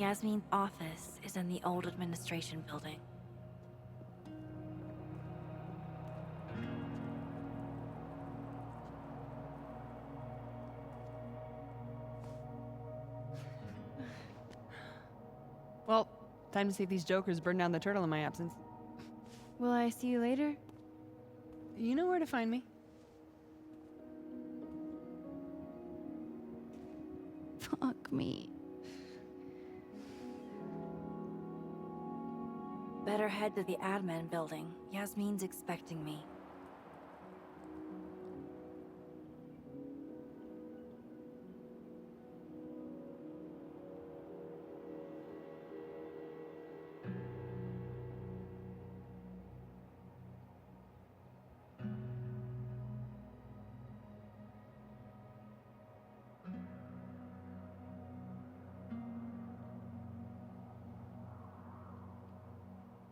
Yasmin's office is in the old administration building. Well, time to see if these jokers burn down the turtle in my absence. Will I see you later? You know where to find me. Fuck me. Better head to the admin building. Yasmin's expecting me.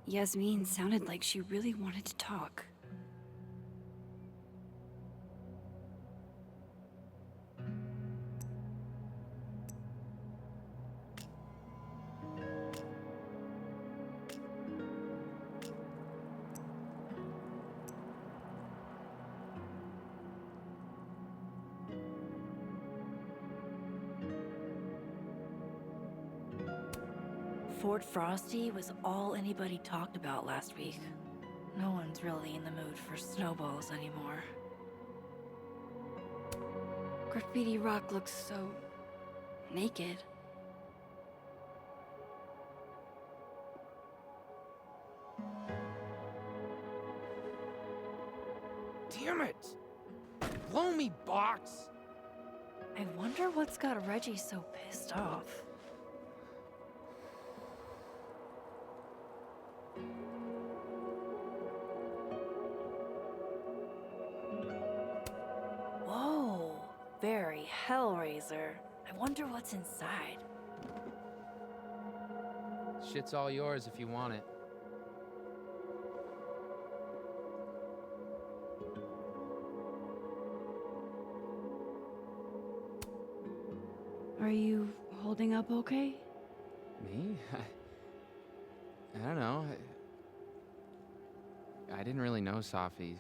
Yasmin sounded like she really wanted to talk. Fort Frosty was all anybody talked about last week. No one's really in the mood for snowballs anymore. Graffiti Rock looks so... naked. Damn it! Blow me, Box! I wonder what's got Reggie so pissed off. Whoa, very Hellraiser. I wonder what's inside. Shit's all yours if you want it. Are you holding up okay? Me? I don't know. I didn't really know Safi.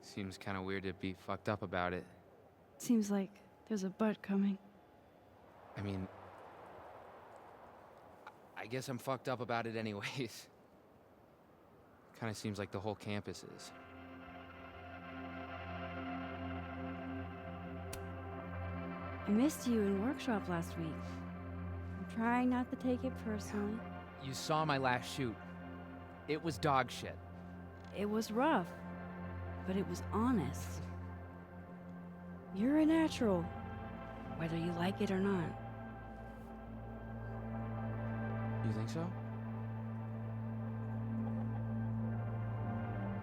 Seems kind of weird to be fucked up about it. Seems like there's a but coming. I mean, I guess I'm fucked up about it anyways. Kind of seems like the whole campus is. I missed you in workshop last week. I'm trying not to take it personally. You saw my last shoot. It was dog shit. It was rough, but it was honest. You're a natural, whether you like it or not. You think so?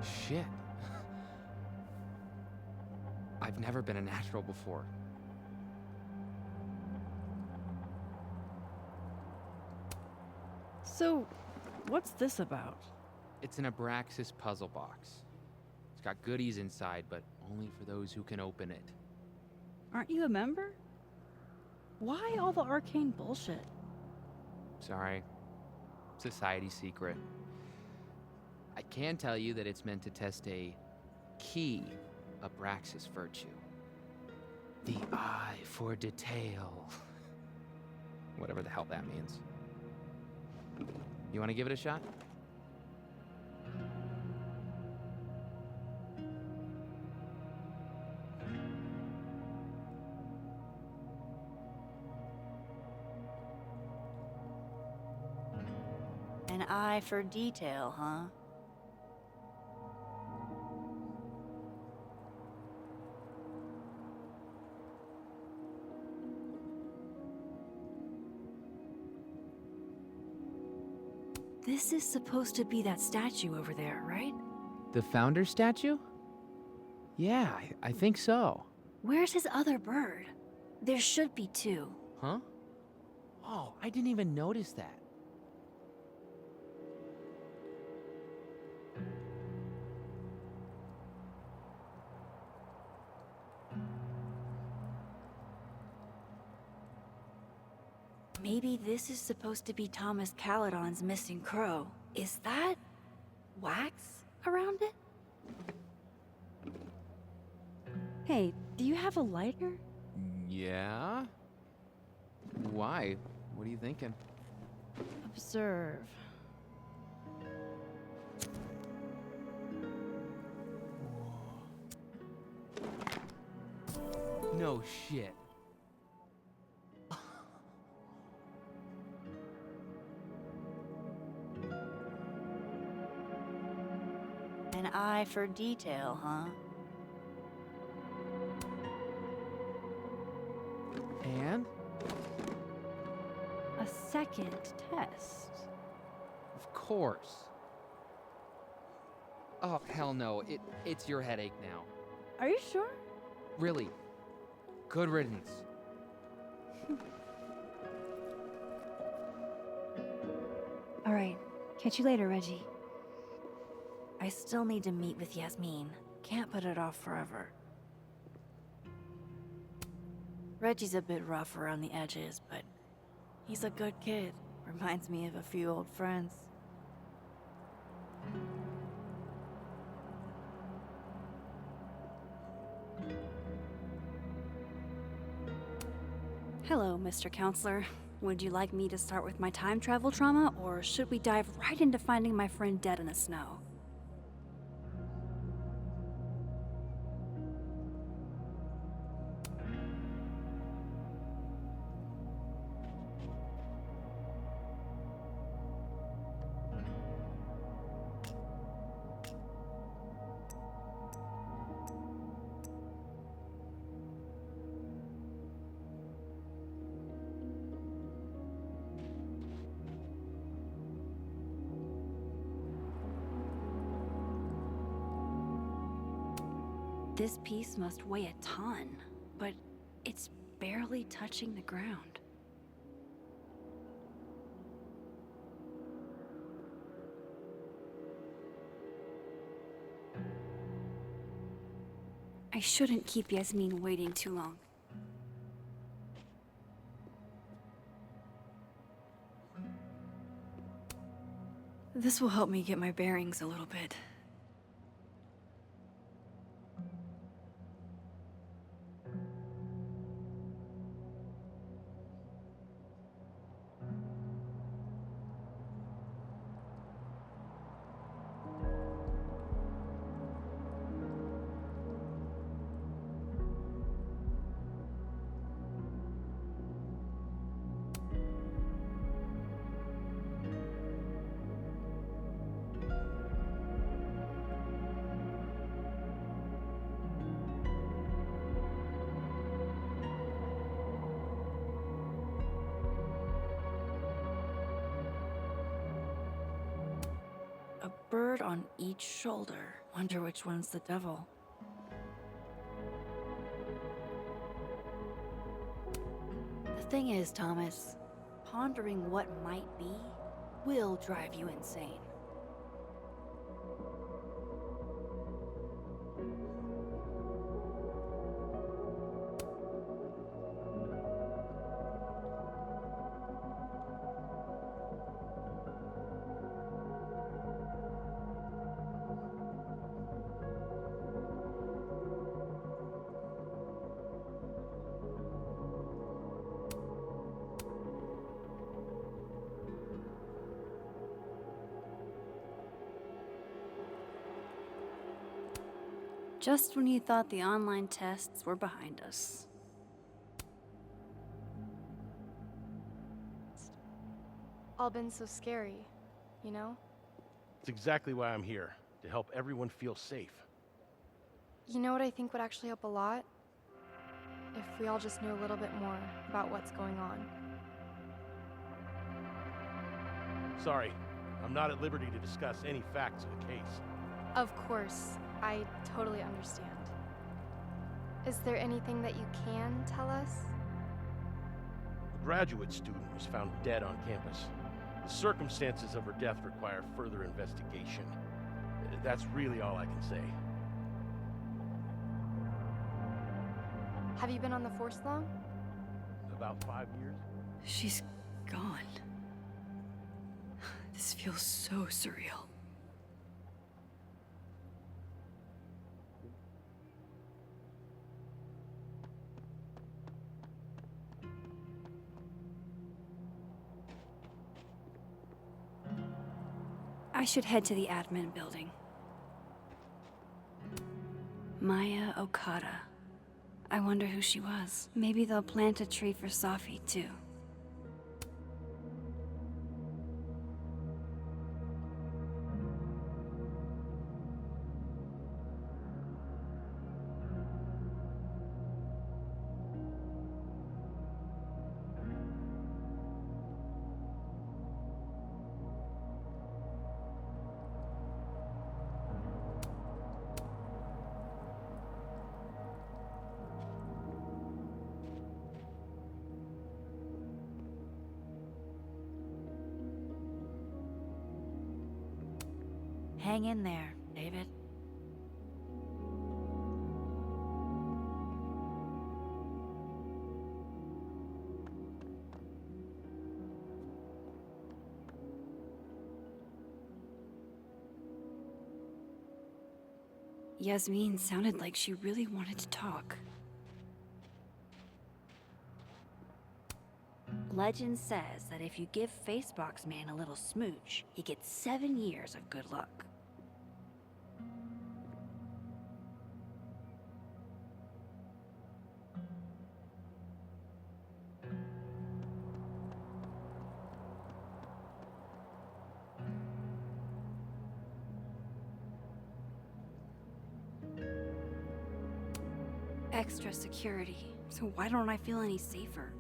Shit. I've never been a natural before. So, what's this about? It's an Abraxas puzzle box. It's got goodies inside, but only for those who can open it. Aren't you a member? Why all the arcane bullshit? Sorry. Society secret. I can tell you that it's meant to test a key Abraxas virtue. The eye for detail. Whatever the hell that means. You want to give it a shot? An eye for detail, huh? This is supposed to be that statue over there, right? The founder statue? Yeah, I think so. Where's his other bird? There should be two. Huh? Oh, I didn't even notice that. Maybe this is supposed to be Thomas Caledon's missing crow. Is that wax around it? Hey, do you have a lighter? Yeah? Why? What are you thinking? Observe. No shit. An eye for detail, huh? And? A second test. Of course. Oh, hell no. It's your headache now. Are you sure? Really. Good riddance. All right. Catch you later, Reggie. I still need to meet with Yasmin. Can't put it off forever. Reggie's a bit rough around the edges, but he's a good kid. Reminds me of a few old friends. Hello, Mr. Counselor. Would you like me to start with my time travel trauma, or should we dive right into finding my friend dead in the snow? This piece must weigh a ton, but it's barely touching the ground. I shouldn't keep Yasmin waiting too long. This will help me get my bearings a little bit. A bird on each shoulder. Wonder which one's the devil. The thing is, Thomas, pondering what might be will drive you insane. Just when you thought the online tests were behind us. All been so scary, you know? It's exactly why I'm here, to help everyone feel safe. You know what I think would actually help a lot? If we all just knew a little bit more about what's going on. Sorry, I'm not at liberty to discuss any facts of the case. Of course, I totally understand. Is there anything that you can tell us? A graduate student was found dead on campus. The circumstances of her death require further investigation. That's really all I can say. Have you been on the force long? About 5 years? She's gone. This feels so surreal. I should head to the admin building. Maya Okada. I wonder who she was. Maybe they'll plant a tree for Safi, too. Hang in there, David. Yasmin sounded like she really wanted to talk. Legend says that if you give Facebox Man a little smooch, he gets 7 years of good luck. Extra security, so why don't I feel any safer?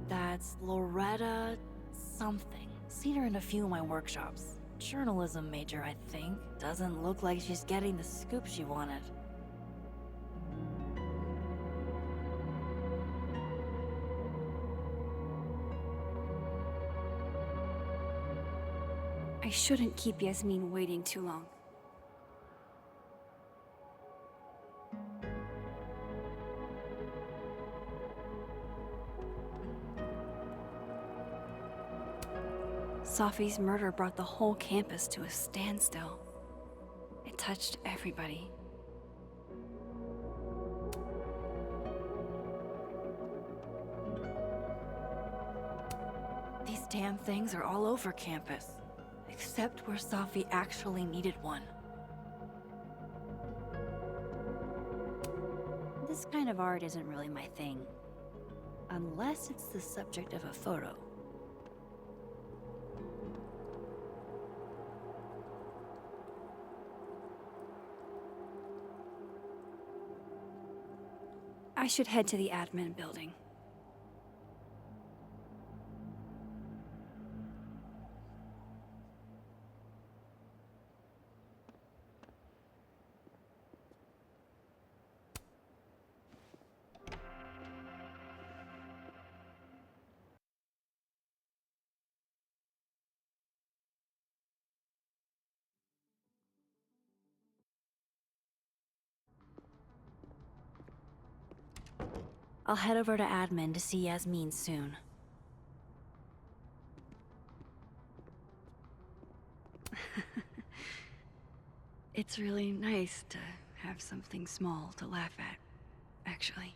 That's Loretta something. Seen her in a few of my workshops. Journalism major, I think. Doesn't look like she's getting the scoop she wanted. I shouldn't keep Yasmin waiting too long. Safi's murder brought the whole campus to a standstill. It touched everybody. These damn things are all over campus. Except where Safi actually needed one. This kind of art isn't really my thing. Unless it's the subject of a photo. I should head to the admin building. I'll head over to admin to see Yasmin soon. It's really nice to have something small to laugh at, actually.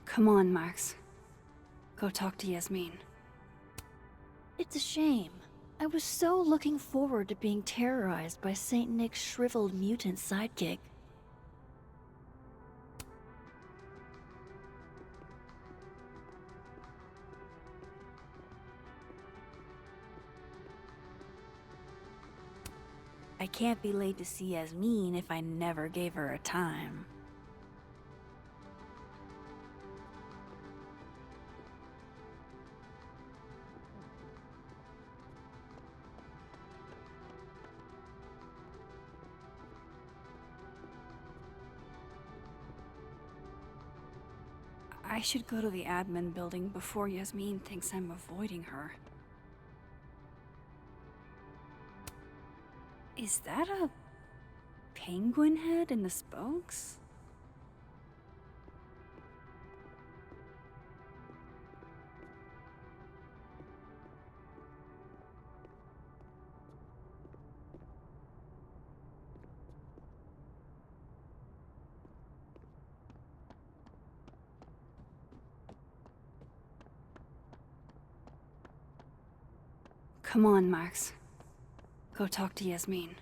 Come on, Max. Go talk to Yasmin. It's a shame. I was so looking forward to being terrorized by Saint Nick's shriveled mutant sidekick. I can't be laid to see Yasmin if I never gave her a time. I should go to the admin building before Yasmin thinks I'm avoiding her. Is that a penguin head in the spokes? Come on, Max. Go talk to Yasmin.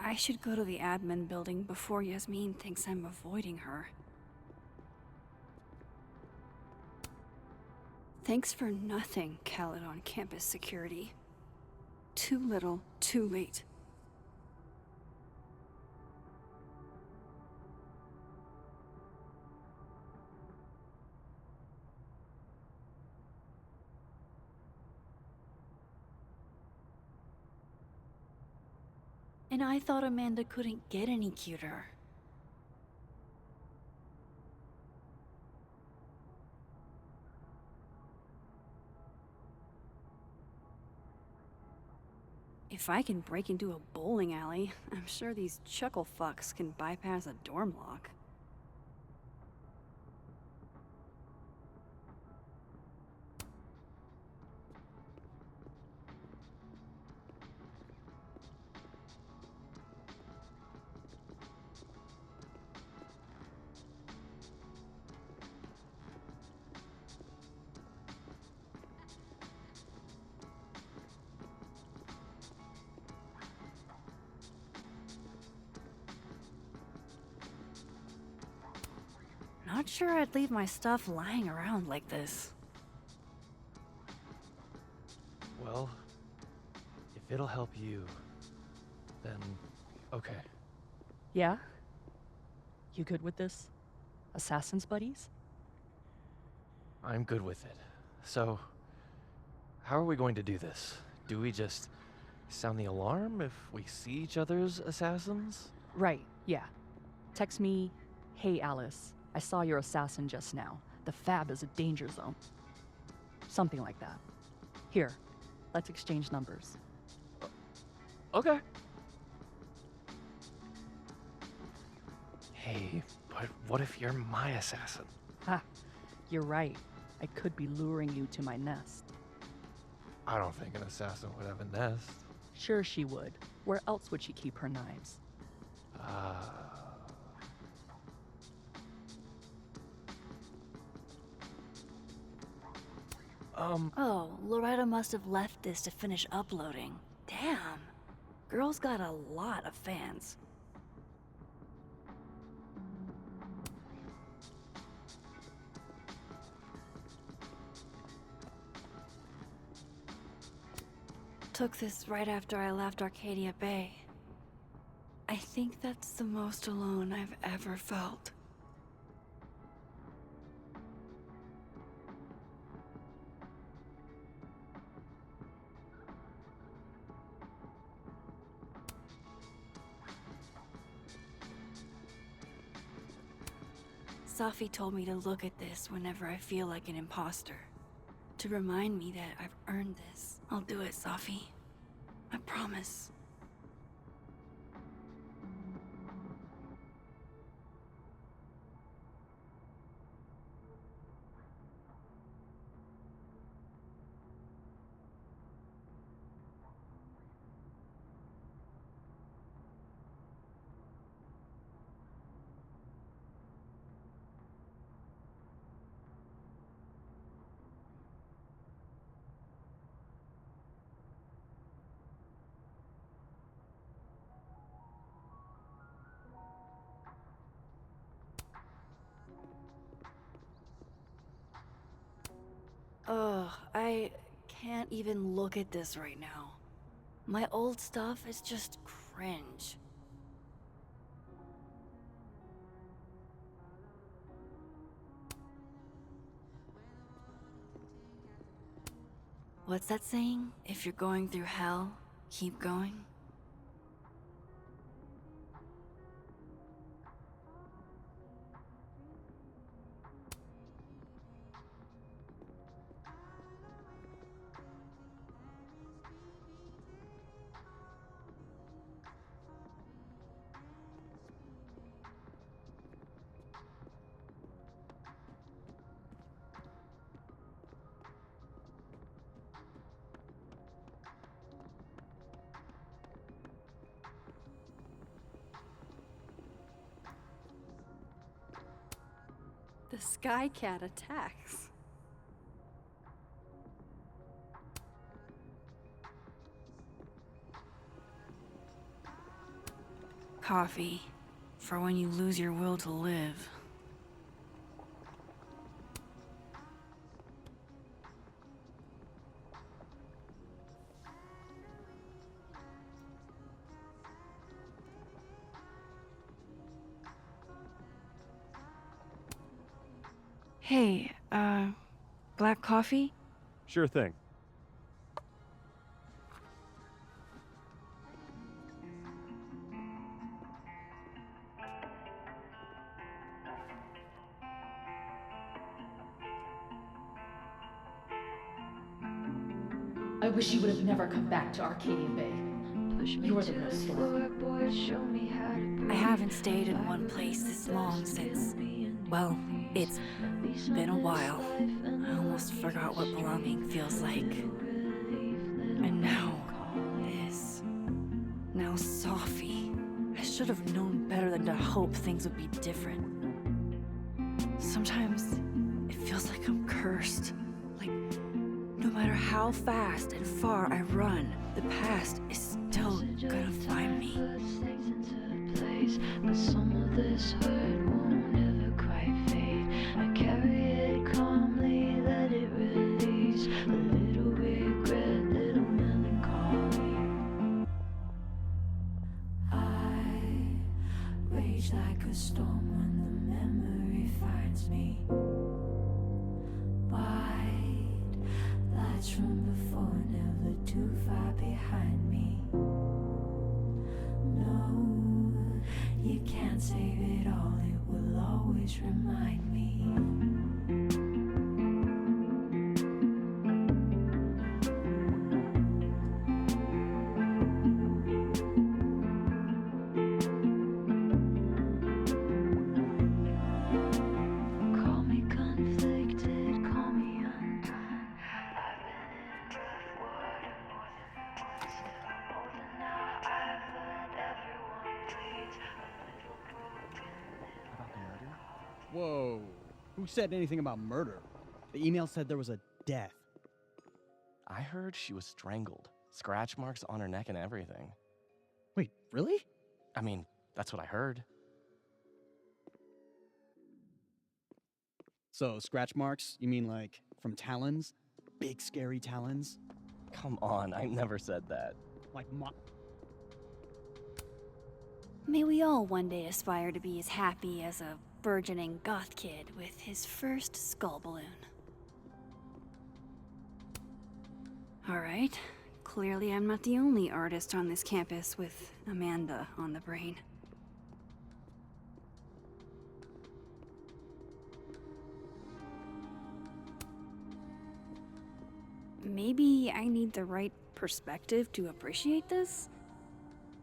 I should go to the admin building before Yasmin thinks I'm avoiding her. Thanks for nothing, Caledon campus security. Too little, too late. And I thought Amanda couldn't get any cuter. If I can break into a bowling alley, I'm sure these chuckle fucks can bypass a dorm lock. Not sure I'd leave my stuff lying around like this. Well, if it'll help you, then okay. Yeah? You good with this? Assassin's buddies? I'm good with it. So, how are we going to do this? Do we just sound the alarm if we see each other's assassins? Right, yeah. Text me, hey Alice, I saw your assassin just now. The Fab is a danger zone. Something like that. Here, let's exchange numbers. Okay. Hey, but what if you're my assassin? Ha, you're right. I could be luring you to my nest. I don't think an assassin would have a nest. Sure she would. Where else would she keep her knives? Oh, Loretta must have left this to finish uploading. Damn. Girl's got a lot of fans. Took this right after I left Arcadia Bay. I think that's the most alone I've ever felt. Safi told me to look at this whenever I feel like an imposter. to remind me that I've earned this. I'll do it, Safi. I promise. Ugh, I can't even look at this right now. My old stuff is just cringe. What's that saying? If you're going through hell, keep going? The Sky Cat attacks. Coffee. For when you lose your will to live. Hey, black coffee? Sure thing. I wish you would have never come back to Arcadia Bay. You're the real story. I haven't stayed in one place this long since... Well, it's been a while. I almost forgot what belonging feels like. And now, this. Now Safi. I should have known better than to hope things would be different. Sometimes, it feels like I'm cursed. Like, no matter how fast and far I run, the past is still gonna find me. But some of this hurt won't ever quite fade. I carry it calmly, let it release. A little regret, little melancholy. I rage like a storm when the memory finds me. White lights from before, never too far behind me. No, you can't save it all, it will always remind me. Call me conflicted, call me undone. I've been in rough water more than once. Older now, I've learned everyone bleeds. A little broken, About the murder? Whoa. Who said anything about murder? The email said there was a death. I heard she was strangled. Scratch marks on her neck and everything. Wait, really? I mean, that's what I heard. So, scratch marks? You mean like from talons? Big scary talons? Come on, I never said that. Like May we all one day aspire to be as happy as a burgeoning goth kid with his first skull balloon. Alright, clearly I'm not the only artist on this campus with Amanda on the brain. maybe I need the right perspective to appreciate this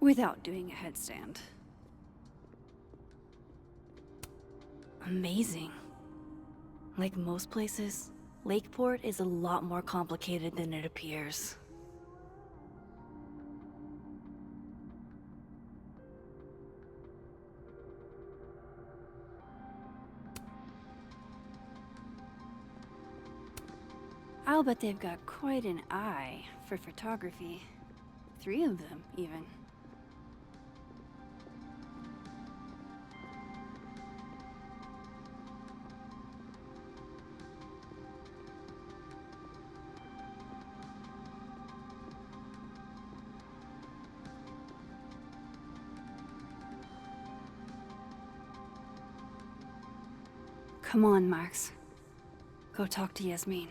without doing a headstand. Amazing. Like most places, Lakeport is a lot more complicated than it appears. I'll bet they've got quite an eye for photography. 3 of them, even. Come on, Max. Go talk to Yasmin.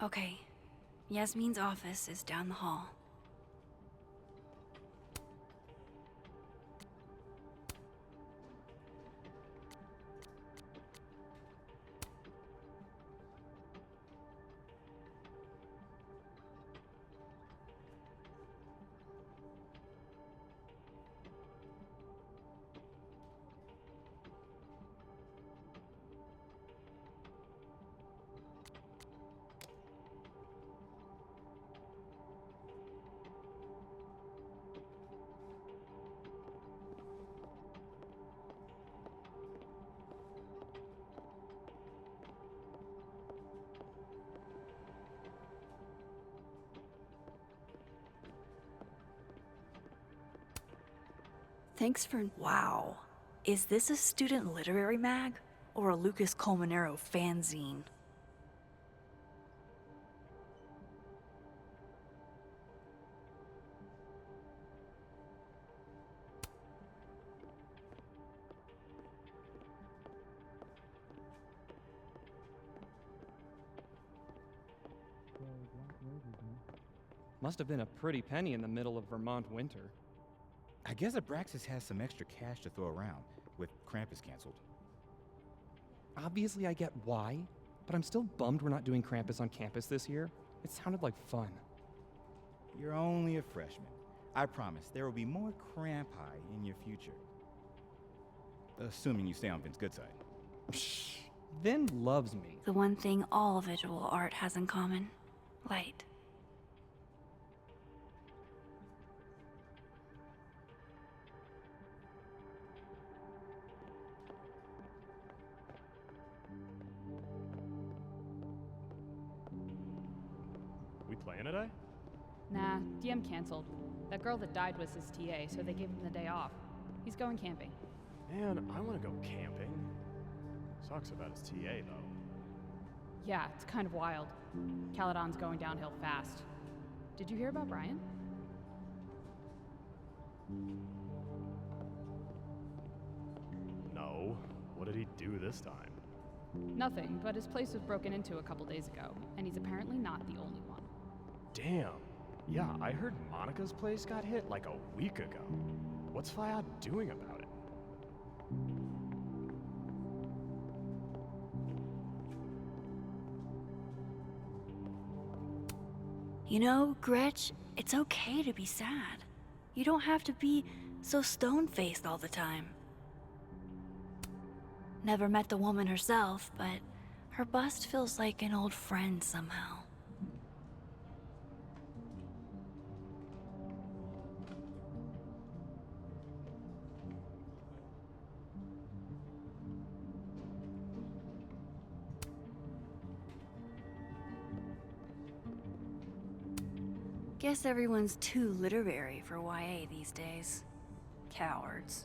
Okay, Yasmin's office is down the hall. Thanks for... Wow. Is this a student literary mag? Or a Lucas Colmenero fanzine? Must have been a pretty penny in the middle of Vermont winter. I guess Abraxas has some extra cash to throw around, with Krampus canceled. Obviously I get why, but I'm still bummed we're not doing Krampus on campus this year. It sounded like fun. You're only a freshman. I promise there will be more Crampi in your future. Assuming you stay on Vin's good side. Psh, Vin loves me. The one thing all visual art has in common. Light. We playing today? Nah, DM canceled. That girl that died was his TA, so they gave him the day off. He's going camping. Man, I want to go camping. Sucks about his TA, though. Yeah, it's kind of wild. Caledon's going downhill fast. Did you hear about Brian? No. What did he do this time? Nothing, but his place was broken into a couple days ago, and he's apparently not the only one. Damn. Yeah, I heard Monica's place got hit like a week ago. What's Fayad doing about it? You know, Gretch, it's okay to be sad. You don't have to be so stone-faced all the time. Never met the woman herself, but her bust feels like an old friend somehow. Guess everyone's too literary for YA these days. Cowards.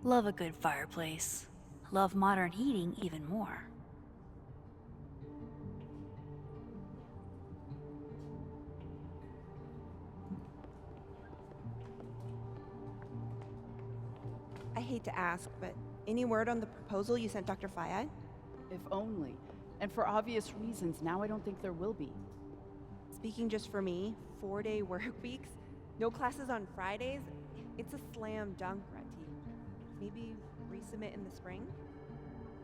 Love a good fireplace. Love modern heating even more. I hate to ask, but any word on the proposal you sent Dr. Fayad? If only. And for obvious reasons, now I don't think there will be. Speaking just for me, 4-day work weeks, no classes on Fridays, it's a slam dunk, Rati. Maybe resubmit in the spring?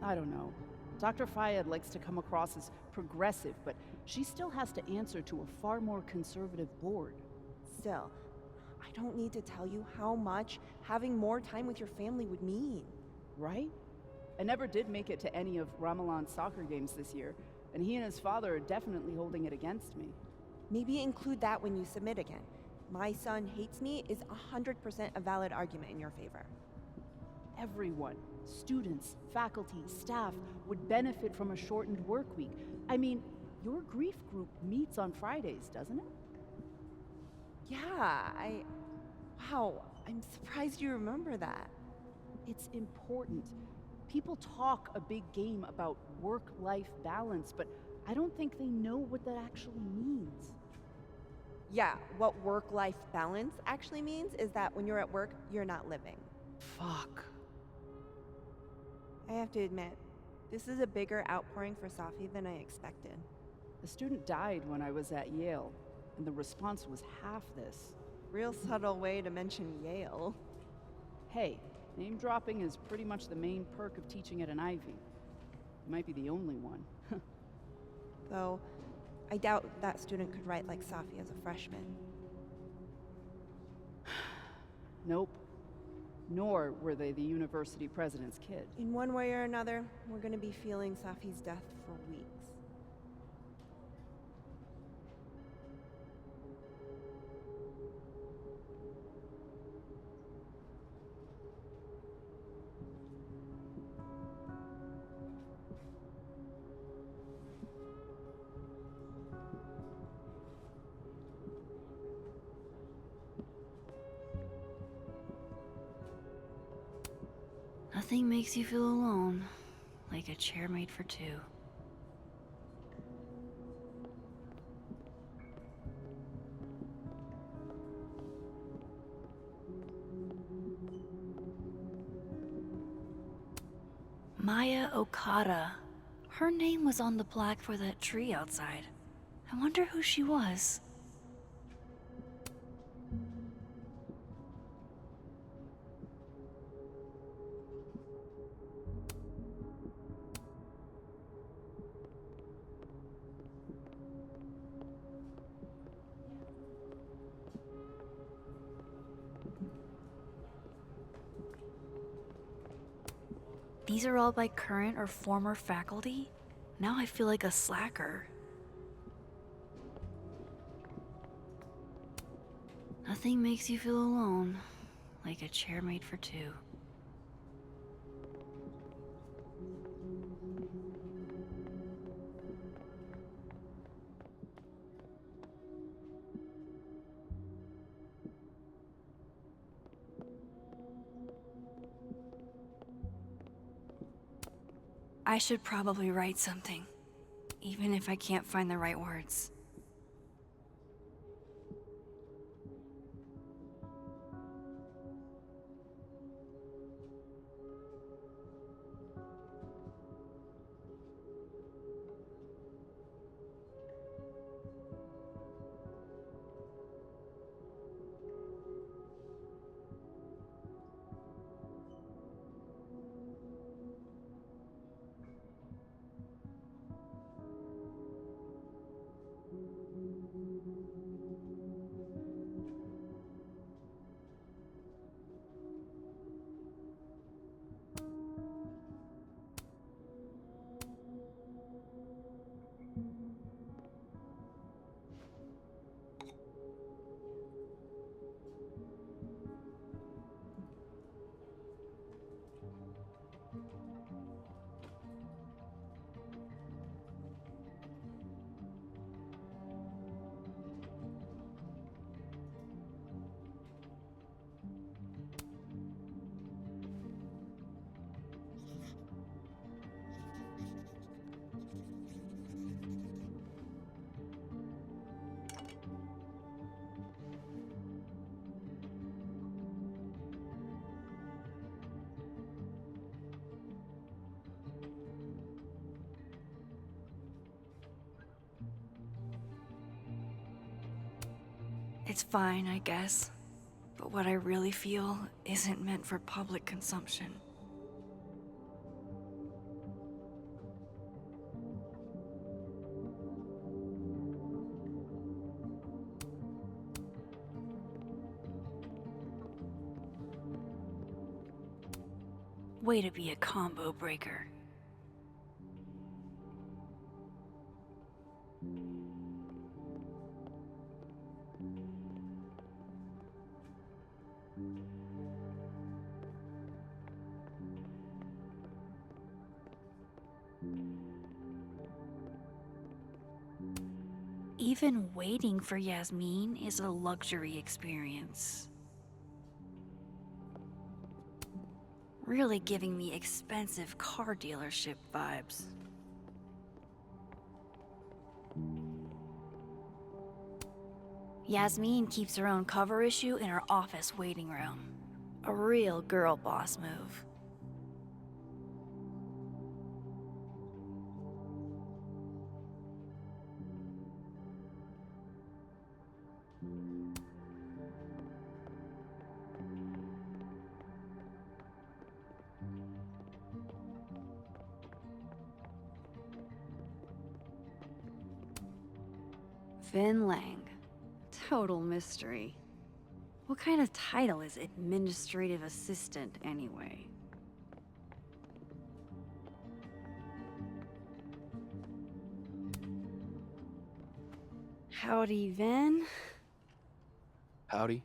I don't know. Dr. Fayad likes to come across as progressive, but she still has to answer to a far more conservative board. Still, I don't need to tell you how much having more time with your family would mean. Right? I never did make it to any of Ramalan's soccer games this year, and he and his father are definitely holding it against me. Maybe include that when you submit again. My son hates me is 100% a valid argument in your favor. Everyone, students, faculty, staff, would benefit from a shortened work week. I mean, your grief group meets on Fridays, doesn't it? Yeah, wow, I'm surprised you remember that. It's important. People talk a big game about work-life balance, but I don't think they know what that actually means. Yeah, what work-life balance actually means is that when you're at work, you're not living. Fuck. I have to admit, this is a bigger outpouring for Safi than I expected. A student died when I was at Yale, and the response was half this. Real subtle way to mention Yale. Hey, name dropping is pretty much the main perk of teaching at an Ivy. It might be the only one. Though, I doubt that student could write like Safi as a freshman. Nope. Nor were they the university president's kid. In one way or another, we're gonna be feeling Safi's death for weeks. Nothing makes you feel alone like a chair made for two. Maya Okada. Her name was on the plaque for that tree outside. I wonder who she was. These are all by current or former faculty? Now I feel like a slacker. Nothing makes you feel alone like a chair made for two. I should probably write something, even if I can't find the right words. It's fine, I guess. But what I really feel isn't meant for public consumption. Way to be a combo breaker. Even waiting for Yasmin is a luxury experience. Really giving me expensive car dealership vibes. Yasmin keeps her own cover issue in her office waiting room. A real girl boss move. Vin Lang. Total mystery. What kind of title is administrative assistant, anyway? Howdy, Vin. Howdy.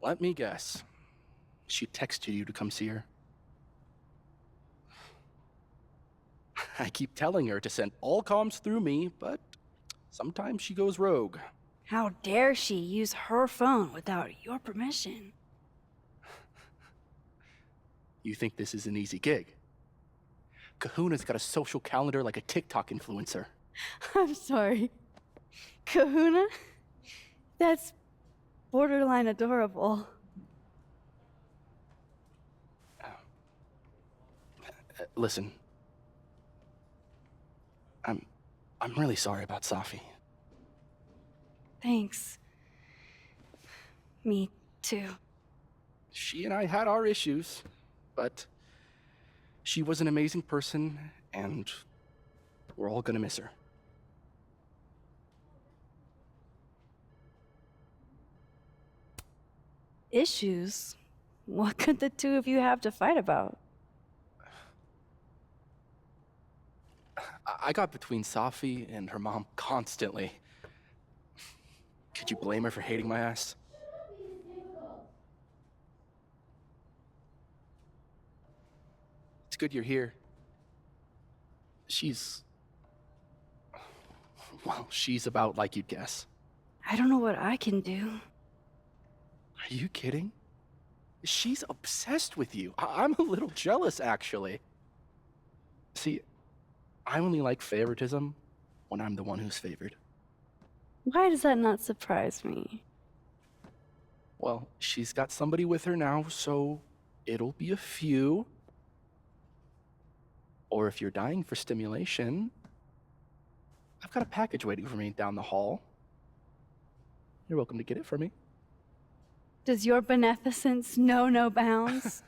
Let me guess. She texted you to come see her. I keep telling her to send all comms through me, but sometimes she goes rogue. How dare she use her phone without your permission? You think this is an easy gig? Kahuna's got a social calendar like a TikTok influencer. I'm sorry. Kahuna? That's borderline adorable. Listen. I'm really sorry about Safi. Thanks. Me too. She and I had our issues, but she was an amazing person, and we're all gonna miss her. Issues? What could the two of you have to fight about? I got between Safi and her mom constantly. Could you blame her for hating my ass? It's good you're here. Well, she's about like you'd guess. I don't know what I can do. Are you kidding? She's obsessed with you. I'm a little jealous, actually. See, I only like favoritism when I'm the one who's favored. Why does that not surprise me? Well, she's got somebody with her now, so it'll be a few. Or if you're dying for stimulation, I've got a package waiting for me down the hall. You're welcome to get it for me. Does your beneficence know no bounds?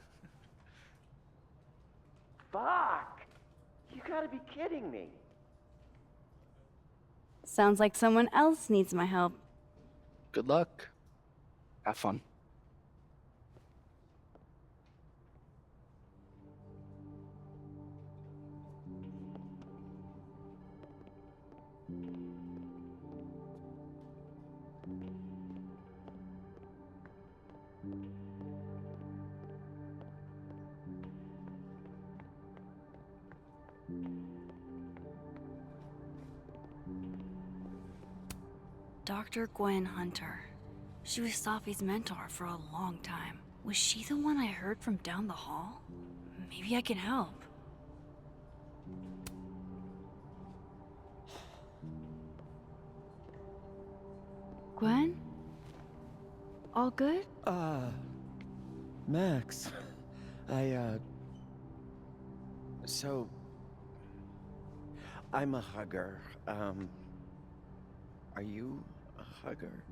Fuck! You gotta be kidding me. Sounds like someone else needs my help. Good luck. Have fun. Dr. Gwen Hunter. She was Safi's mentor for a long time. Was she the one I heard from down the hall? Maybe I can help. Gwen? All good? Max. So... I'm a hugger. Are you a hugger?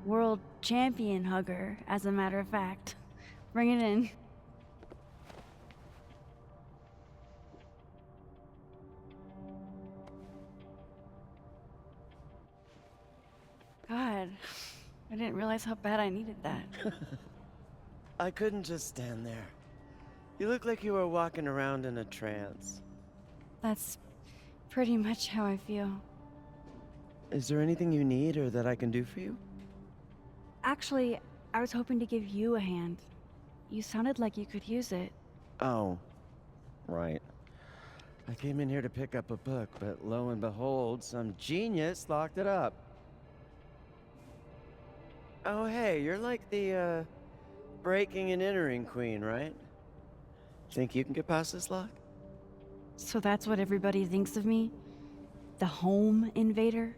World champion hugger, as a matter of fact. Bring it in. God, I didn't realize how bad I needed that. I couldn't just stand there. You look like you were walking around in a trance. That's pretty much how I feel. Is there anything you need or that I can do for you? Actually, I was hoping to give you a hand. You sounded like you could use it. Oh, right. I came in here to pick up a book, but lo and behold, some genius locked it up. Oh, hey, you're like the, breaking and entering queen, right? Think you can get past this lock? So that's what everybody thinks of me? The home invader?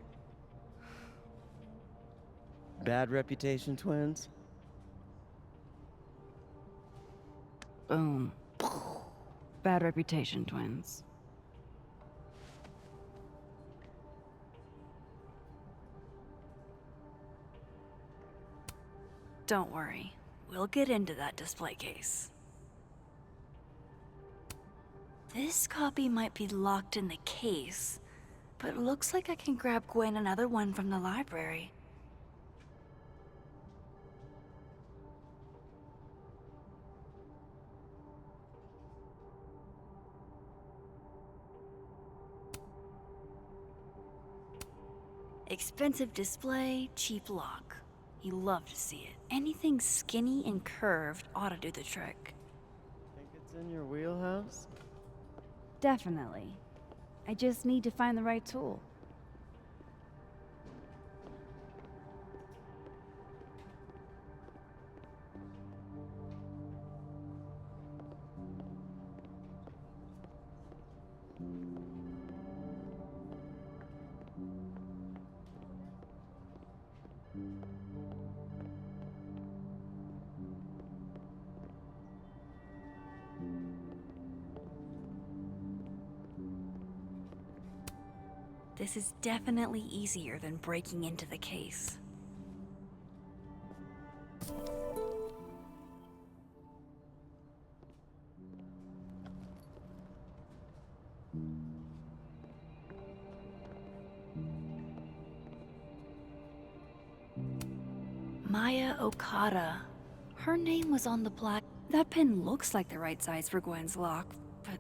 Bad reputation, twins? Boom. Bad reputation, twins. Don't worry. We'll get into that display case. This copy might be locked in the case, but it looks like I can grab Gwen another one from the library. Expensive display, cheap lock. You love to see it. Anything skinny and curved ought to do the trick. Think it's in your wheelhouse? Definitely. I just need to find the right tool. This is definitely easier than breaking into the case. Maya Okada. Her name was on the black. That pen looks like the right size for Gwen's lock, but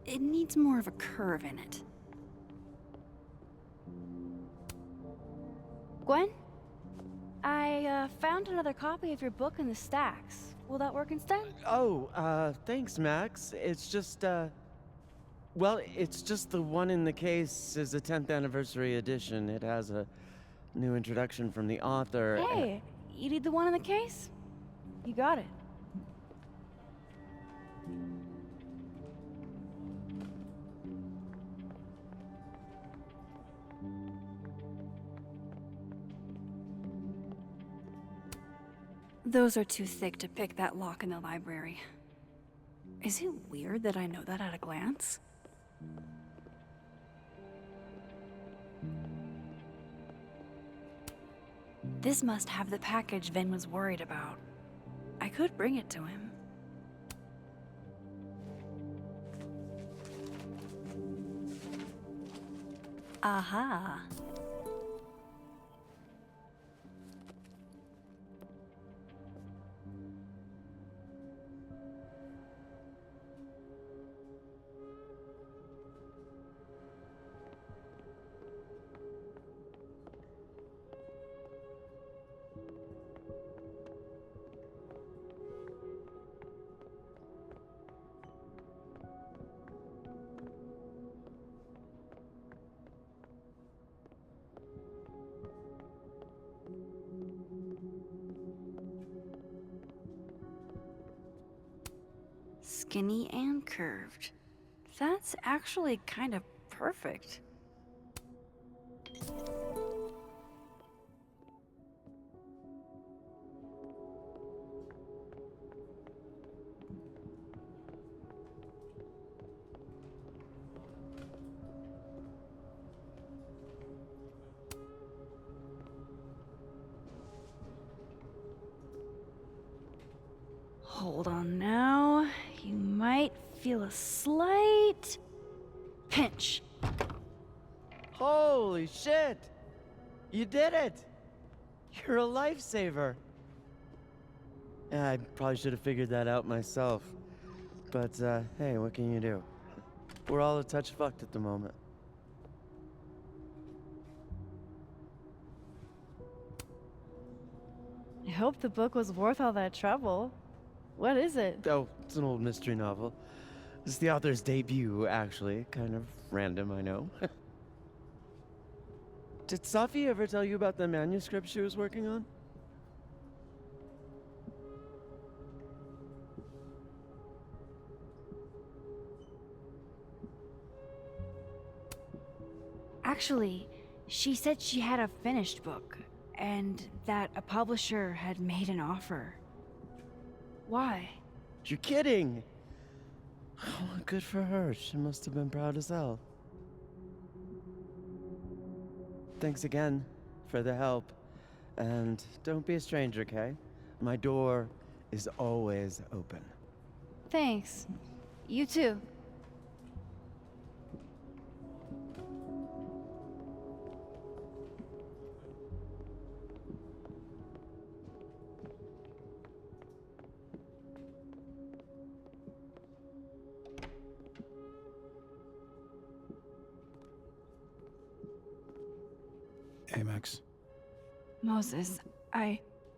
it needs more of a curve in it. Gwen? I found another copy of your book in the stacks. Will that work instead? Oh, thanks, Max. It's just, well, it's just the one in the case is a 10th anniversary edition. It has a new introduction from the author. Hey, you need the one in the case? You got it. Those are too thick to pick that lock in the library. Is it weird that I know that at a glance? This must have the package Ven was worried about. I could bring it to him. Aha. Skinny and curved. That's actually kind of perfect. Hold on now. You might feel a slight pinch. Holy shit! You did it! You're a lifesaver. Yeah, I probably should have figured that out myself. But, hey, what can you do? We're all a touch fucked at the moment. I hope the book was worth all that trouble. What is it? Oh, it's an old mystery novel. It's the author's debut, actually. Kind of random, I know. Did Safi ever tell you about the manuscript she was working on? Actually, she said she had a finished book, and that a publisher had made an offer. Why? You're kidding! Oh, good for her. She must have been proud as hell. Thanks again for the help. And don't be a stranger, okay? My door is always open. Thanks. You too. Hey, Max. Moses,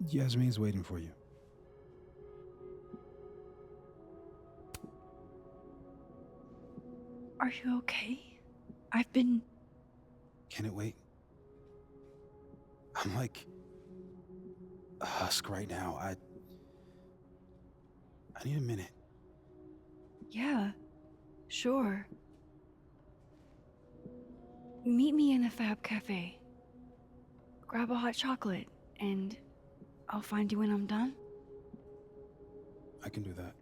Yasmin's waiting for you. Are you okay? I've been... Can it wait? I'm like a husk right now. I need a minute. Yeah, sure. Meet me in the Fab Cafe. Grab a hot chocolate, and I'll find you when I'm done. I can do that.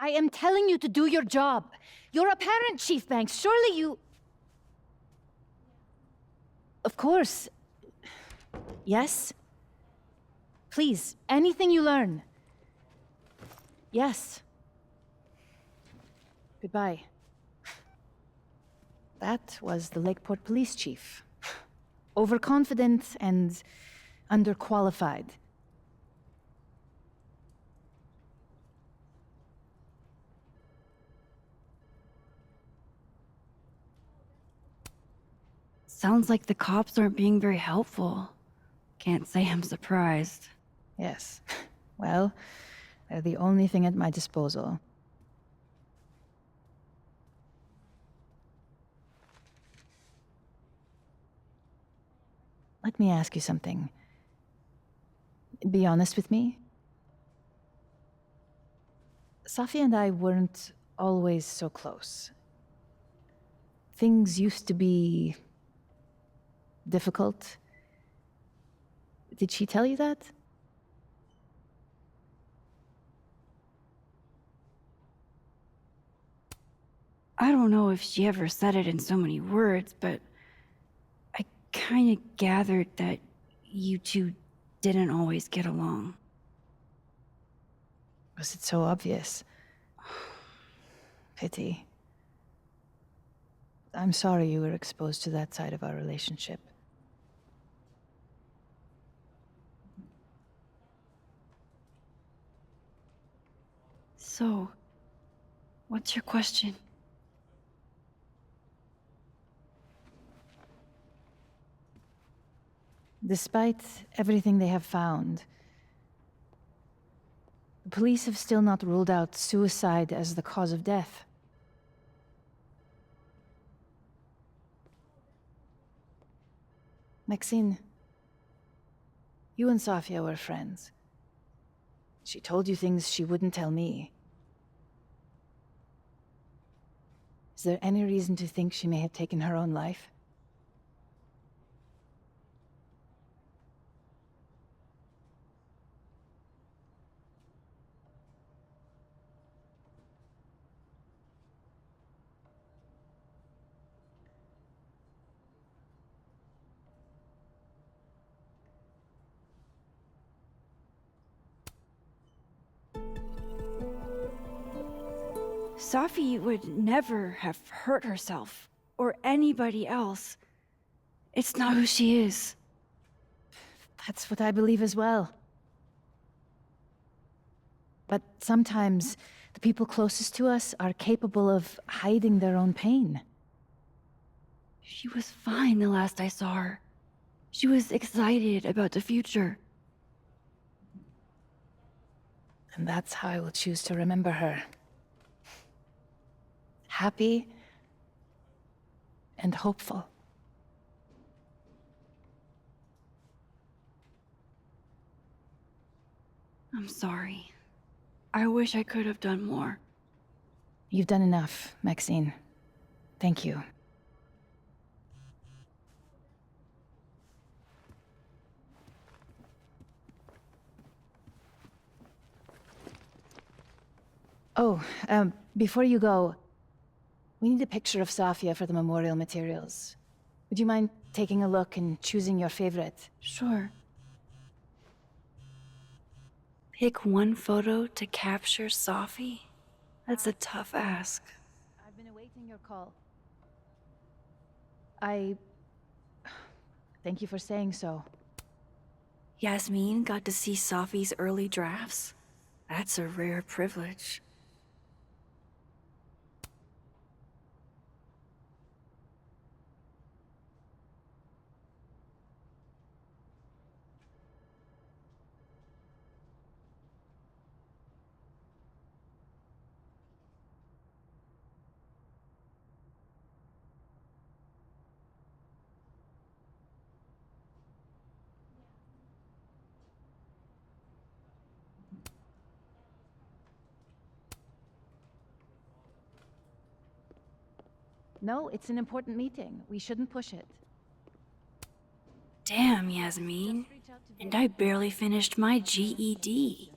I am telling you to do your job. You're a parent, Chief Banks. Surely you... Of course. Yes? Please, anything you learn. Yes. Goodbye. That was the Lakeport Police Chief. Overconfident and underqualified. Sounds like the cops aren't being very helpful. Can't say I'm surprised. Yes. Well, they're the only thing at my disposal. Let me ask you something. Be honest with me. Safi and I weren't always so close. Things used to be difficult. Did she tell you that? I don't know if she ever said it in so many words, but I kind of gathered that you two didn't always get along. Was it so obvious? Pity. I'm sorry you were exposed to that side of our relationship. So, what's your question? Despite everything they have found, the police have still not ruled out suicide as the cause of death. Maxine, you and Safia were friends. She told you things she wouldn't tell me. Is there any reason to think she may have taken her own life? Safi would never have hurt herself or anybody else. It's not who she is. That's what I believe as well. But sometimes the people closest to us are capable of hiding their own pain. She was fine the last I saw her. She was excited about the future. And that's how I will choose to remember her. Happy and hopeful. I'm sorry. I wish I could have done more. You've done enough, Maxine. Thank you. Oh, before you go, we need a picture of Safia for the memorial materials. Would you mind taking a look and choosing your favorite? Sure. Pick one photo to capture Safi? That's a tough ask. I've been awaiting your call. Thank you for saying so. Yasmin got to see Safi's early drafts? That's a rare privilege. No, it's an important meeting. We shouldn't push it. Damn, Yasmin. And I barely finished my GED.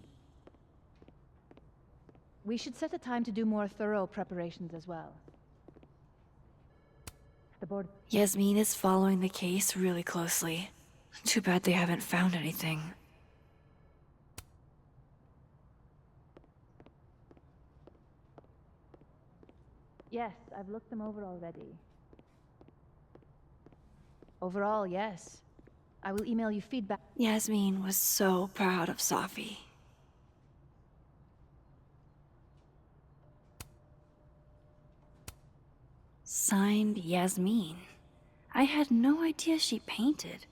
We should set a time to do more thorough preparations as well. The board... Yasmin is following the case really closely. Too bad they haven't found anything. Yes, I've looked them over already. Overall, yes. I will email you feedback. Yasmin was so proud of Safi. Signed, Yasmin. I had no idea she painted.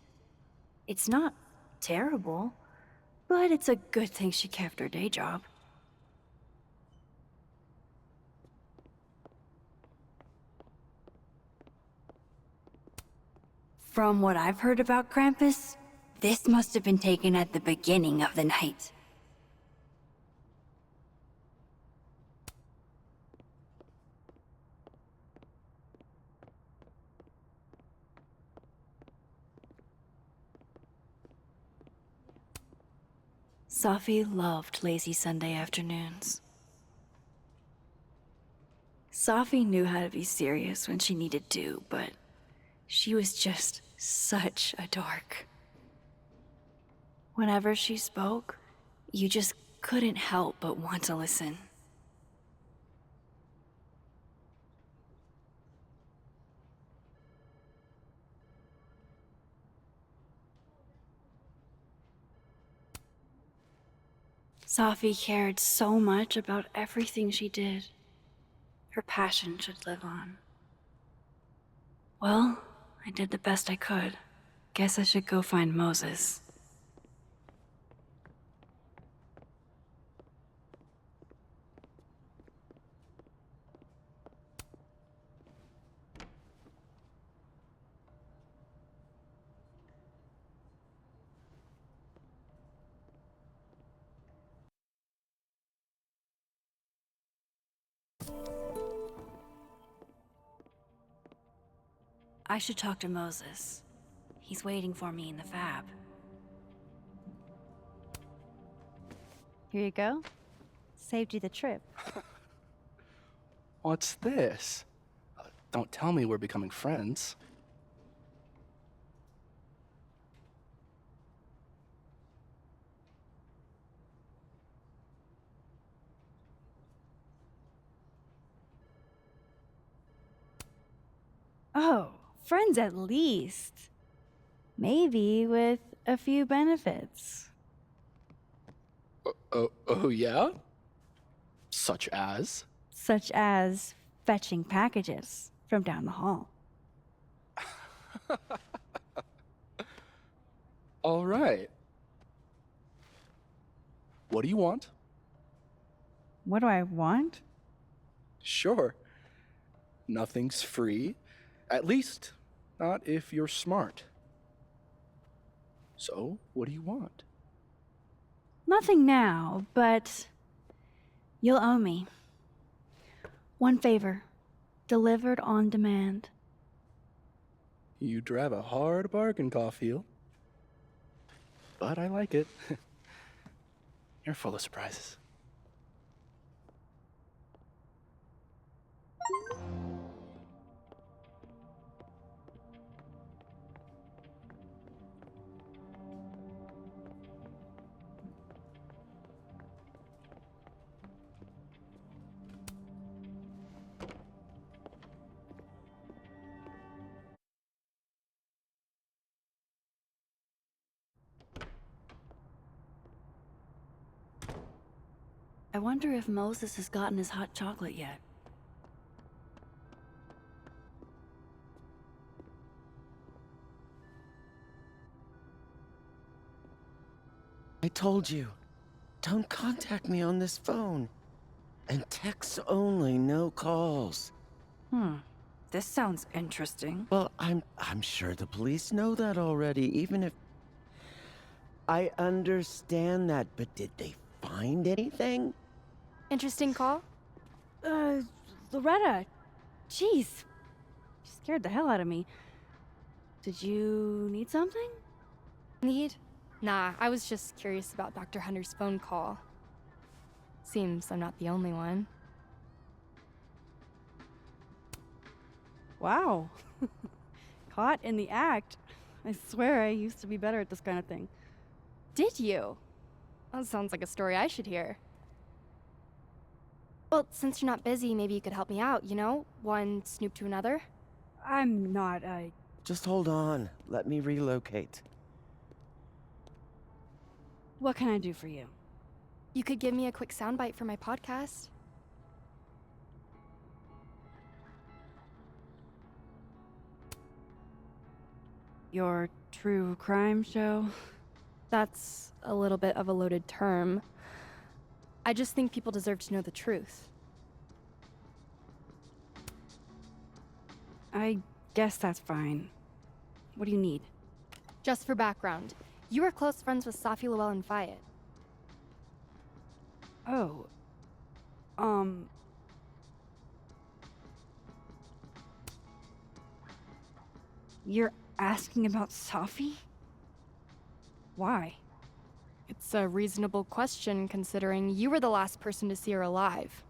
It's not terrible, but it's a good thing she kept her day job. From what I've heard about Krampus, this must have been taken at the beginning of the night. Safi loved lazy Sunday afternoons. Safi knew how to be serious when she needed to, but she was just such a dork. Whenever she spoke, you just couldn't help but want to listen. Safi cared so much about everything she did. Her passion should live on. Well, I did the best I could. Guess I should go find Moses. I should talk to Moses. He's waiting for me in the fab. Here you go. Saved you the trip. What's this? Don't tell me we're becoming friends. Oh, friends at least. Maybe with a few benefits. Oh yeah? Such as? Such as fetching packages from down the hall. All right. What do you want? What do I want? Sure. Nothing's free. At least, not if you're smart. So, what do you want? Nothing now, but you'll owe me. One favor, delivered on demand. You drive a hard bargain, Caulfield. But I like it. You're full of surprises. I wonder if Moses has gotten his hot chocolate yet. I told you, don't contact me on this phone. And texts only, no calls. This sounds interesting. Well, I'm sure the police know that already, even if... I understand that, but did they find anything? Interesting call? Loretta. Jeez. You scared the hell out of me. Did you need something? Need? Nah, I was just curious about Dr. Hunter's phone call. Seems I'm not the only one. Wow. Caught in the act. I swear I used to be better at this kind of thing. Did you? That sounds like a story I should hear. Well, since you're not busy, maybe you could help me out, you know? One snoop to another. I'm not, Just hold on. Let me relocate. What can I do for you? You could give me a quick soundbite for my podcast. Your true crime show? That's a little bit of a loaded term. I just think people deserve to know the truth. I guess that's fine. What do you need? Just for background, you were close friends with Safi Llewellyn Fayed. Oh. You're asking about Safi? Why? It's a reasonable question considering you were the last person to see her alive.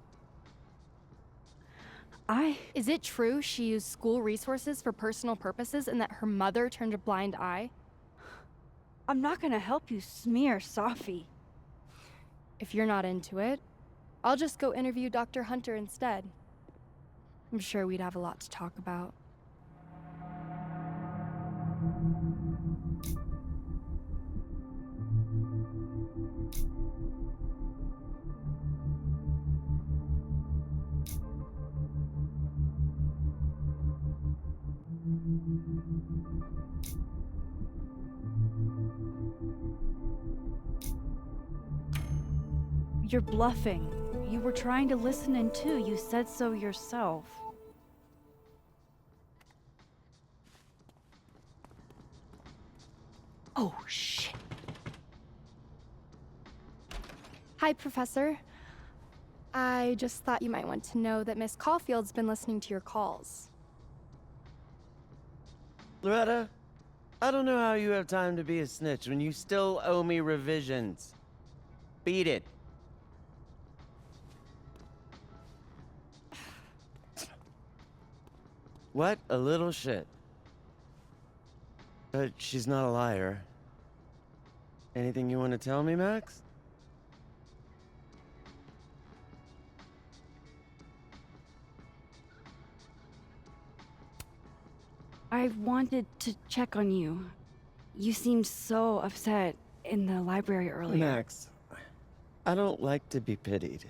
Is it true she used school resources for personal purposes and that her mother turned a blind eye? I'm not gonna help you smear Safi. If you're not into it, I'll just go interview Dr. Hunter instead. I'm sure we'd have a lot to talk about. You're bluffing. You were trying to listen in too. You said so yourself. Oh, shit. Hi, Professor. I just thought you might want to know that Miss Caulfield's been listening to your calls. Loretta, I don't know how you have time to be a snitch when you still owe me revisions. Beat it. What a little shit. But she's not a liar. Anything you want to tell me, Max? I wanted to check on you. You seemed so upset in the library earlier. Max, I don't like to be pitied.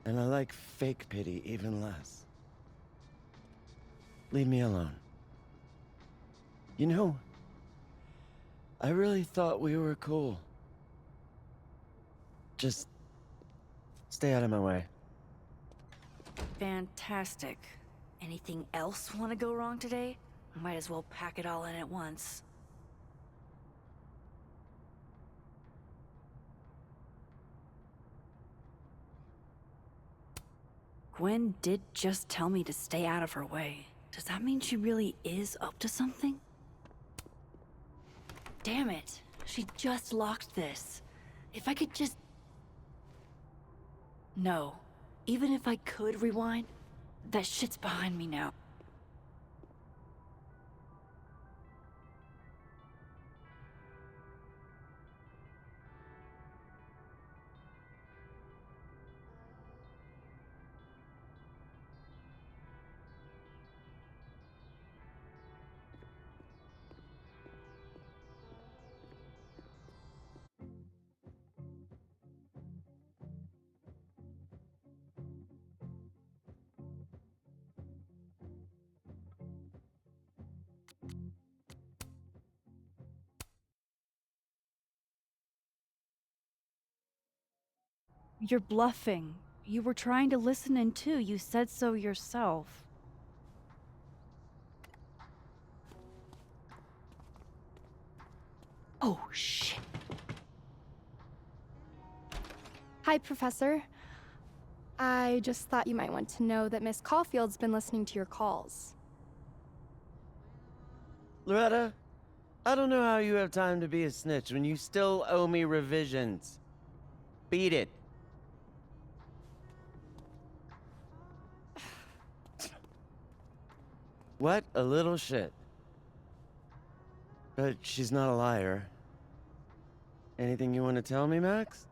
And I like fake pity even less. Leave me alone. You know, I really thought we were cool. Just stay out of my way. Fantastic. Anything else want to go wrong today? Might as well pack it all in at once. Gwen did just tell me to stay out of her way. Does that mean she really is up to something? Damn it. She just locked this. If I could just... No. Even if I could rewind, that shit's behind me now. You're bluffing. You were trying to listen in too. You said so yourself. Oh, shit. Hi, Professor. I just thought you might want to know that Miss Caulfield's been listening to your calls. Loretta, I don't know how you have time to be a snitch when you still owe me revisions. Beat it. What a little shit. But she's not a liar. Anything you want to tell me, Max?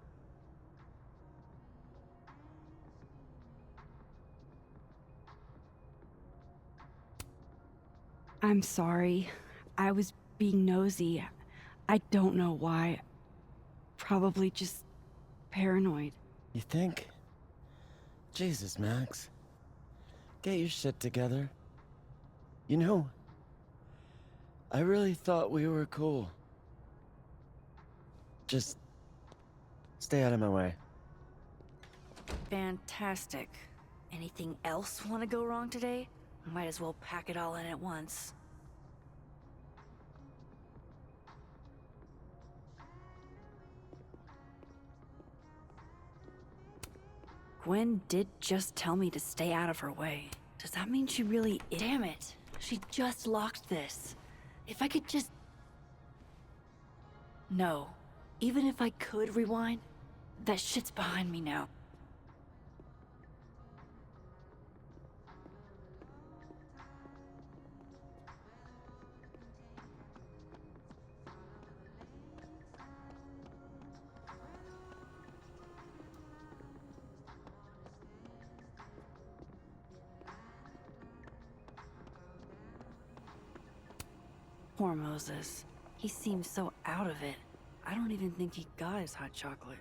I'm sorry. I was being nosy. I don't know why. Probably just paranoid. You think? Jesus, Max. Get your shit together. You know, I really thought we were cool. Just stay out of my way. Fantastic. Anything else want to go wrong today? Might as well pack it all in at once. Gwen did just tell me to stay out of her way. Does that mean she really is? Damn it. She just locked this. If I could just... No. Even if I could rewind, that shit's behind me now. Poor Moses. He seems so out of it. I don't even think he got his hot chocolate.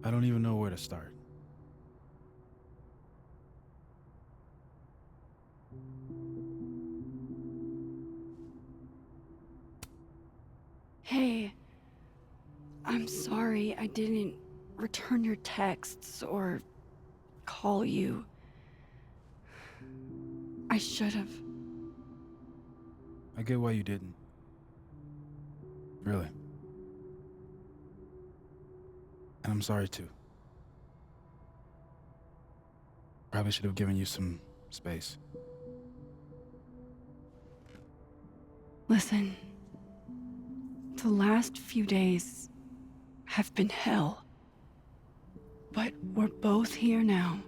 I don't even know where to start. Hey, I'm sorry I didn't return your texts or call you. I should have. I get why you didn't. Really. And I'm sorry too. Probably should have given you some space. Listen, the last few days have been hell. But we're both here now.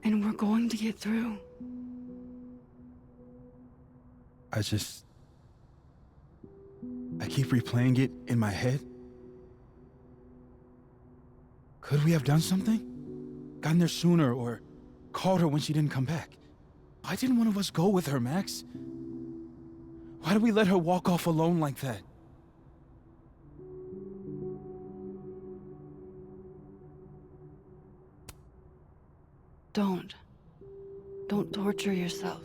And we're going to get through. I keep replaying it in my head. Could we have done something? Gotten there sooner or called her when she didn't come back? Why didn't one of us go with her, Max? Why did we let her walk off alone like that? Don't. Don't torture yourself.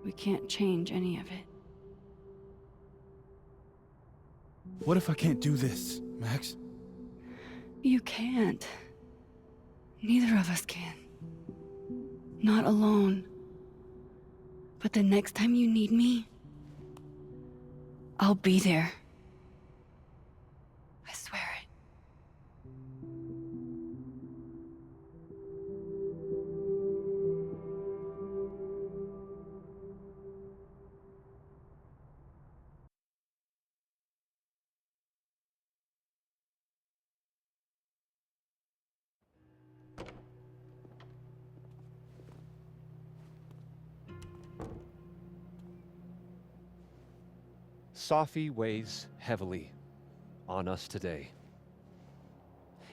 We can't change any of it. What if I can't do this, Max? You can't. Neither of us can. Not alone. But the next time you need me, I'll be there. I swear it. Safi weighs heavily on us today.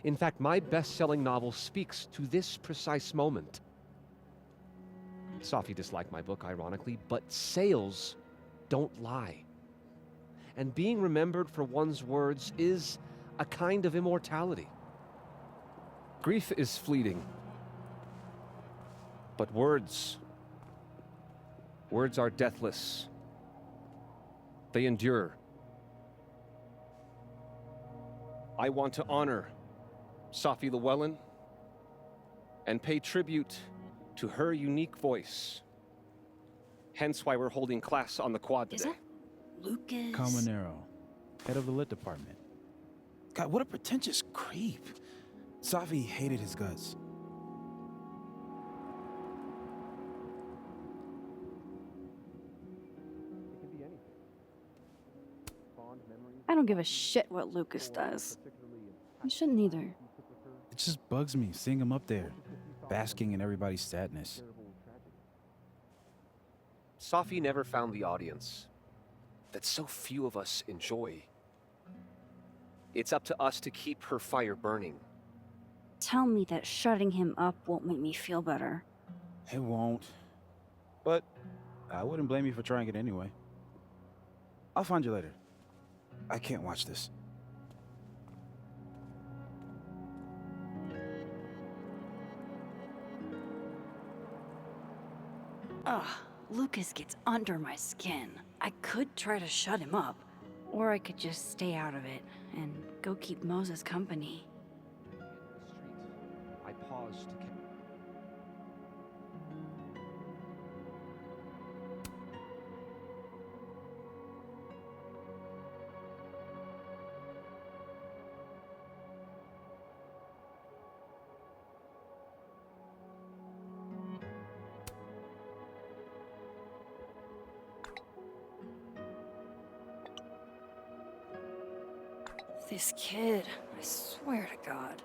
In fact, my best-selling novel speaks to this precise moment. Safi disliked my book, ironically, but sales don't lie. And being remembered for one's words is a kind of immortality. Grief is fleeting, but words are deathless. They endure. I want to honor Safi Llewellyn and pay tribute to her unique voice. Hence why we're holding class on the quad today. Lucas. Calmanero, head of the lit department. God, what a pretentious creep. Safi hated his guts. I don't give a shit what Lucas does. You shouldn't either. It just bugs me seeing him up there, basking in everybody's sadness. Safi never found the audience that so few of us enjoy. It's up to us to keep her fire burning. Tell me that shutting him up won't make me feel better. It won't. But I wouldn't blame you for trying it anyway. I'll find you later. I can't watch this. Ugh, Lucas gets under my skin. I could try to shut him up, or I could just stay out of it and go keep Moses company. I paused to This kid, I swear to God.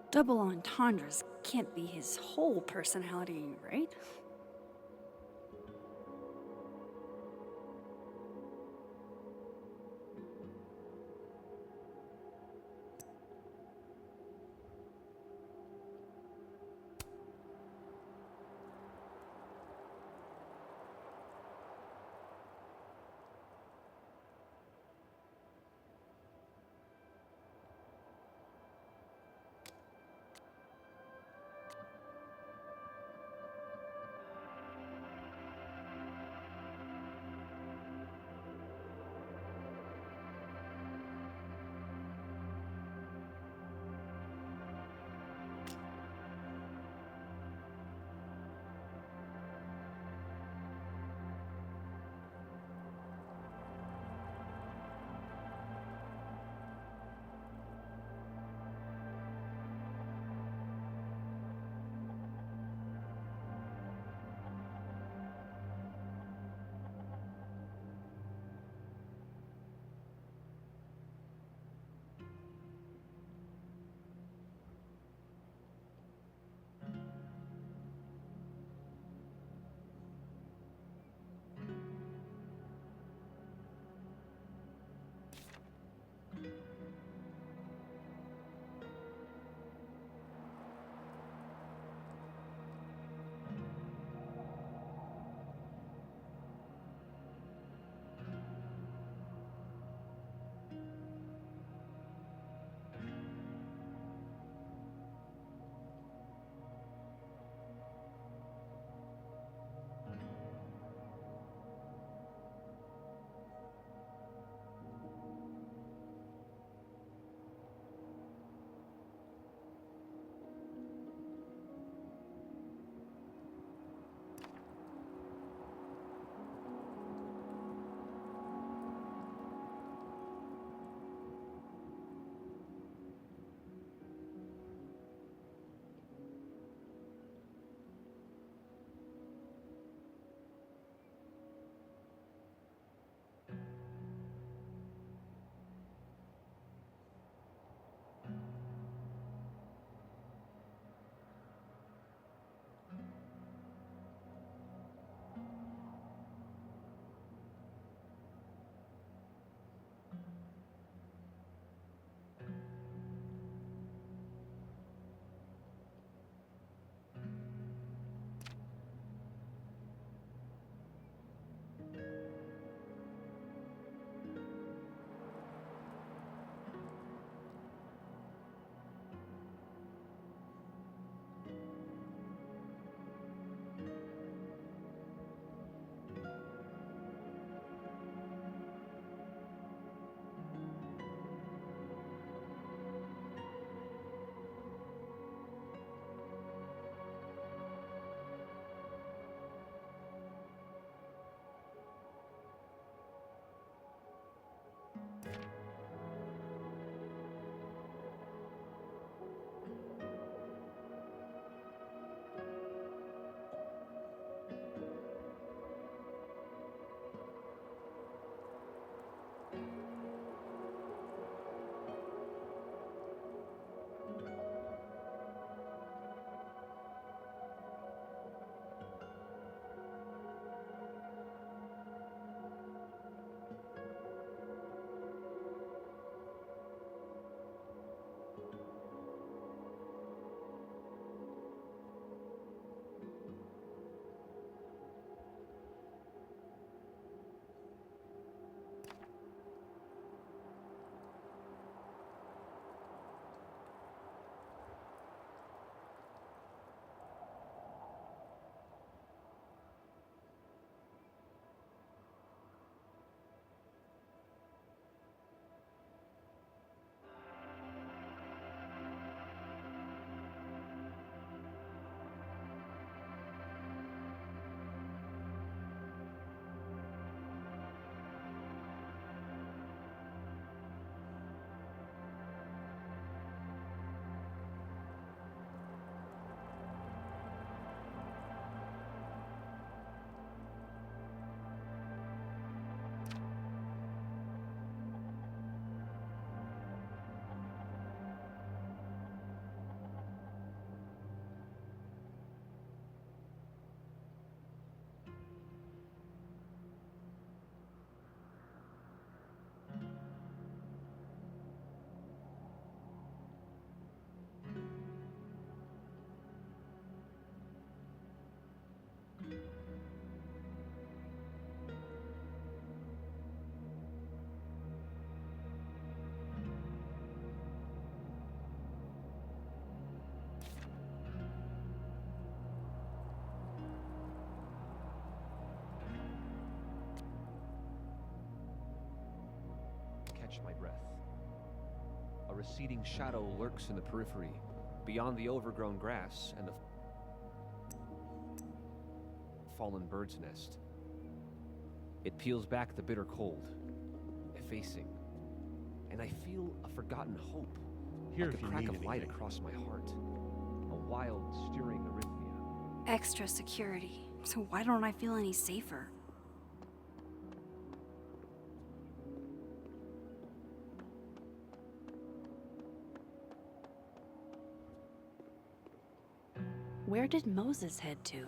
Double entendres can't be his whole personality, right? receding shadow lurks in the periphery, beyond the overgrown grass and the fallen bird's nest. It peels back the bitter cold, effacing, and I feel a forgotten hope, Here like if a you crack need of light anything. across my heart, a wild, stirring arrhythmia. Extra security. So why don't I feel any safer? Where did Moses head to?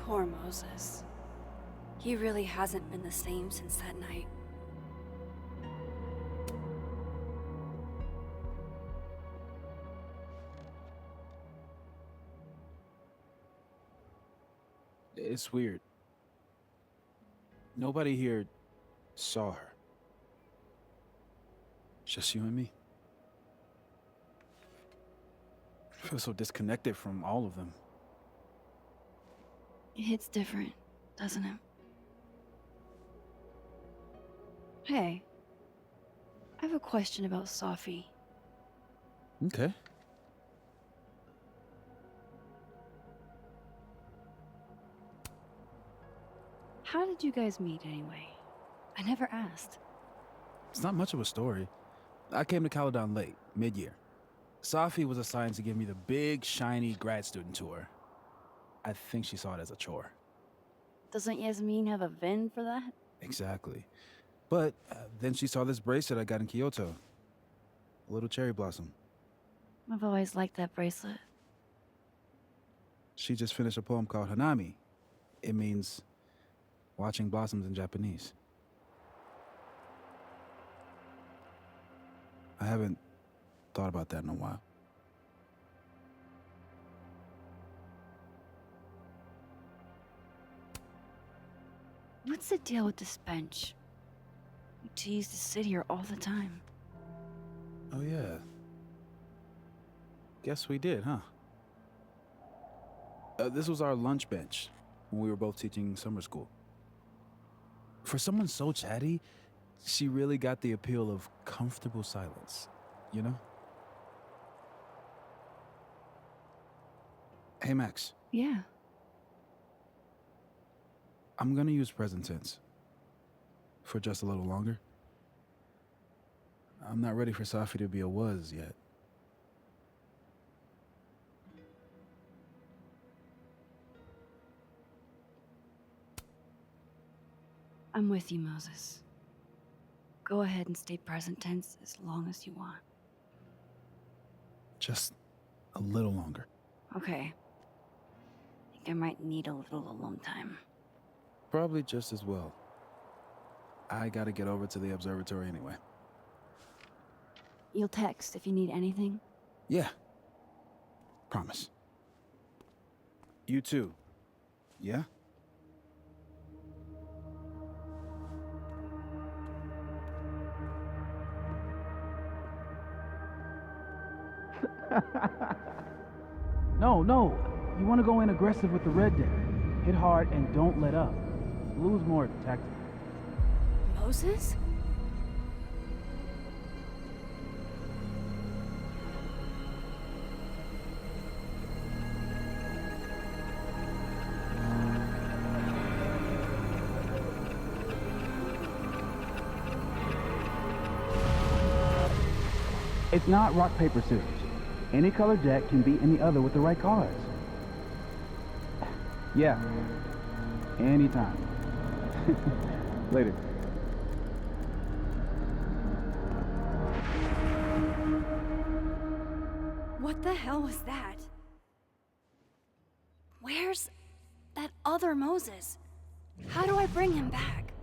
Poor Moses. He really hasn't been the same since that night. It's weird. Nobody here saw her. Just you and me. I feel so disconnected from all of them. It hits different, doesn't it? Hey, I have a question about Safi. Okay. How did you guys meet anyway? I never asked. It's not much of a story. I came to Caledon late, mid-year. Safi was assigned to give me the big, shiny grad student tour. I think she saw it as a chore. Doesn't Yasmin have a VIN for that? Exactly. But then she saw this bracelet I got in Kyoto. A little cherry blossom. I've always liked that bracelet. She just finished a poem called Hanami. It means watching blossoms in Japanese. I haven't thought about that in a while. What's the deal with this bench? We used to sit here all the time. Oh, yeah. Guess we did, huh? This was our lunch bench when we were both teaching summer school. For someone so chatty, she really got the appeal of comfortable silence, you know? Hey, Max. Yeah. I'm gonna use present tense. For just a little longer. I'm not ready for Safi to be a was yet. I'm with you, Moses. Go ahead and stay present tense as long as you want. Just a little longer. Okay. I think I might need a little alone time. Probably just as well. I gotta get over to the observatory anyway. You'll text if you need anything? Yeah. Promise. You too. Yeah? No. You want to go in aggressive with the red deck. Hit hard and don't let up. Blue's more tactical. Moses? It's not rock, paper, scissors. Any color deck can beat any other with the right cards. Yeah. Anytime. Later. What the hell was that? where's that other Moses? How do I bring him back?